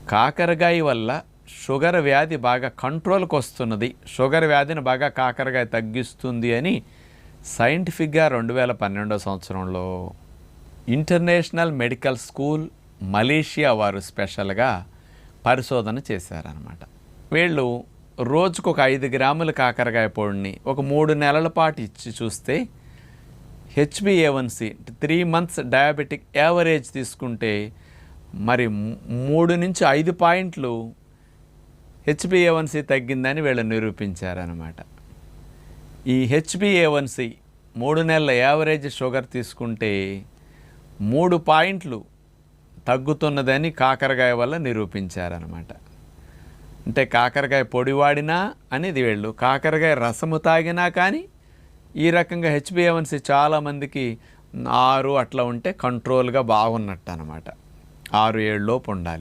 కాకరకాయ వల్ల షుగర్ వ్యాధి బాగా కంట్రోల్కి వస్తున్నది, షుగర్ వ్యాధిని బాగా కాకరకాయ తగ్గిస్తుంది అని సైంటిఫిక్గా 2012 సంవత్సరంలో ఇంటర్నేషనల్ మెడికల్ స్కూల్ మలేషియా వారు స్పెషల్గా పరిశోధన చేశారనమాట. వీళ్ళు రోజుకు ఒక 5 గ్రాముల కాకరకాయ పొడిని ఒక 3 నెలల పాటు ఇచ్చి చూస్తే HbA1c 3 months డయాబెటిక్ యావరేజ్ తీసుకుంటే మరి 3 నుంచి 5 పాయింట్లు HbA1c తగ్గిందని వీళ్ళు నిరూపించారనమాట. ఈ HbA1c 3 నెలల యావరేజ్ షుగర్ తీసుకుంటే 3 పాయింట్లు తగ్గుతున్నదని కాకరకాయ వల్ల నిరూపించారనమాట. అంటే కాకరకాయ పొడి వాడినా అనేది వీళ్ళు కాకరకాయ రసము తాగినా కానీ ఈ రకంగా HbA1c చాలామందికి 6 అట్లా ఉంటే కంట్రోల్గా బాగున్నట్టు అనమాట. 6-7 లోపు ఉండాలి.